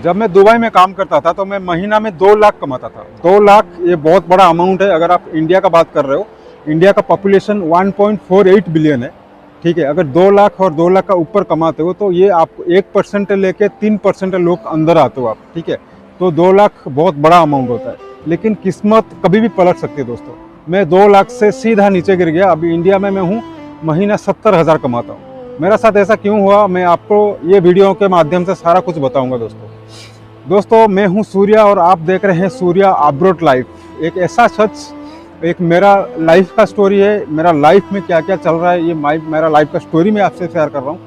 जब मैं दुबई में काम करता था तो मैं महीना में 2 लाख कमाता था। 2 लाख ये बहुत बड़ा अमाउंट है। अगर आप इंडिया का बात कर रहे हो, इंडिया का पॉपुलेशन 1.48 बिलियन है, ठीक है। अगर 2 लाख और 2 लाख का ऊपर कमाते हो तो ये आप 1% लेके 3% लोग अंदर आते हो आप, ठीक है। तो 2 लाख बहुत बड़ा अमाउंट होता है, लेकिन किस्मत कभी भी पलट सकती है दोस्तों। मैं 2 लाख से सीधा नीचे गिर गया। अभी इंडिया में मैं हूँ, महीना 70,000 कमाता हूँ। मेरा साथ ऐसा क्यों हुआ, मैं आपको ये वीडियो के माध्यम से सारा कुछ बताऊंगा दोस्तों। मैं हूं सूर्या और आप देख रहे हैं सूर्या अब्रॉड लाइफ। एक ऐसा शख्स, एक मेरा लाइफ का स्टोरी है, मेरा लाइफ में क्या क्या चल रहा है, ये मेरा लाइफ का स्टोरी मैं आपसे शेयर कर रहा हूँ।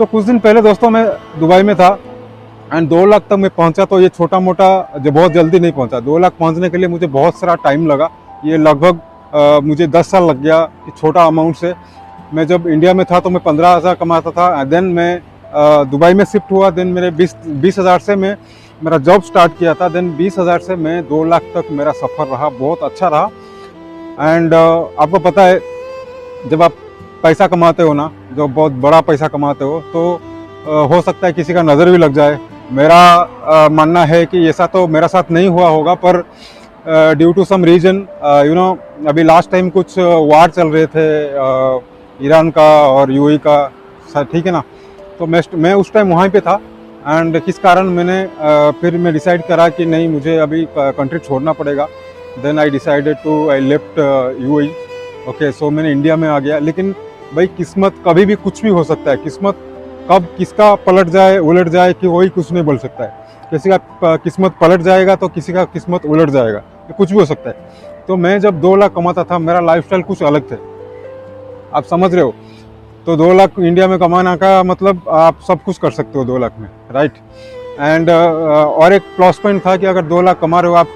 कुछ दिन पहले दोस्तों मैं दुबई में था एंड 2 लाख तक मैं पहुंचा। तो ये छोटा मोटा जो बहुत जल्दी नहीं पहुंचा। 2 लाख पहुंचने के लिए मुझे बहुत सारा टाइम लगा। ये लगभग मुझे 10 साल लग गया छोटा अमाउंट से। मैं जब इंडिया में था तो मैं 15,000 कमाता था। देन मैं दुबई में शिफ्ट हुआ। देन मेरे 20,000 से मैं मेरा जॉब स्टार्ट किया था। देन 20,000 से मैं 2 लाख तक मेरा सफ़र रहा, बहुत अच्छा रहा। एंड आपको पता है, जब आप पैसा कमाते हो ना, जो बहुत बड़ा पैसा कमाते हो, तो हो सकता है किसी का नज़र भी लग जाए। मेरा मानना है कि ऐसा तो मेरा साथ नहीं हुआ होगा, पर ड्यू टू सम रीजन अभी लास्ट टाइम कुछ वार चल रहे थे ईरान का और यूएई का, ठीक है ना। तो मैं उस टाइम वहाँ पे था एंड किस कारण फिर मैं डिसाइड करा कि नहीं, मुझे अभी कंट्री छोड़ना पड़ेगा। Then I decided to I left UAE. Okay, so मैंने इंडिया में आ गया। लेकिन भाई, किस्मत कभी भी कुछ भी हो सकता है। किस्मत कब किसका पलट जाए उलट जाए कि वही कुछ नहीं बोल सकता है। किसी का किस्मत पलट जाएगा तो किसी का किस्मत उलट जाएगा, ये कुछ भी हो सकता है। तो मैं जब 2 लाख कमाता था, मेरा लाइफस्टाइल कुछ अलग थे, आप समझ रहे हो। तो 2 लाख इंडिया में कमाना का मतलब आप सब कुछ कर सकते हो 2 लाख में, राइट। एंड और एक प्लस पॉइंट था कि अगर 2 लाख कमा रहे हो आप,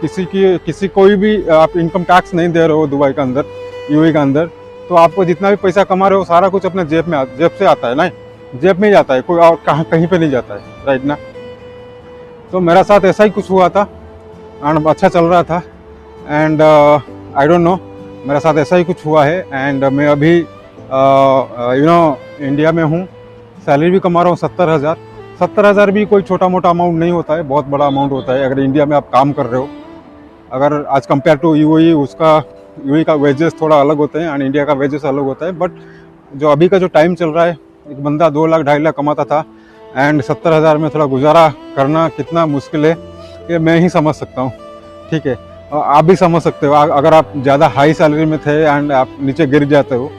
कोई भी आप इनकम टैक्स नहीं दे रहे हो दुबई के अंदर, यूएई के अंदर, तो आपको जितना भी पैसा कमा रहे हो सारा कुछ अपने जेब से आता है ना, जेब में ही जाता है, कोई और कहीं पे नहीं जाता है, राइट ना। तो मेरा साथ ऐसा ही कुछ हुआ था एंड अच्छा चल रहा था। एंड आई डोंट नो, मेरा साथ ऐसा ही कुछ हुआ है। एंड मैं अभी इंडिया में हूँ, सैलरी भी कमा रहा हूँ 70,000। 70,000 भी कोई छोटा मोटा अमाउंट नहीं होता है, बहुत बड़ा अमाउंट होता है अगर इंडिया में आप काम कर रहे हो। अगर आज कंपेयर टू यूएई, यूएई का वेजेस थोड़ा अलग होते हैं एंड इंडिया का वेजेस अलग होता है। बट जो अभी का जो टाइम चल रहा है, एक बंदा 2 लाख 2.5 लाख कमाता था एंड 70,000 में थोड़ा गुजारा करना कितना मुश्किल है, ये मैं ही समझ सकता हूँ, ठीक है। आप भी समझ सकते हो। अगर आप ज़्यादा हाई सैलरी में थे एंड आप नीचे गिर जाते हो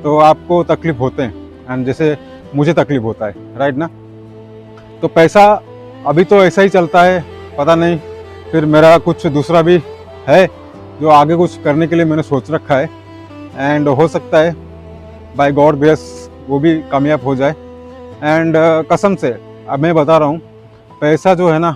तो आपको तकलीफ होते हैं, एंड जैसे मुझे तकलीफ होता है, राइट ना। तो पैसा अभी तो ऐसा ही चलता है, पता नहीं फिर मेरा कुछ दूसरा भी है जो आगे कुछ करने के लिए मैंने सोच रखा है। एंड हो सकता है बाय गॉड ग्रेस वो भी कामयाब हो जाए। एंड कसम से अब मैं बता रहा हूँ, पैसा जो है ना,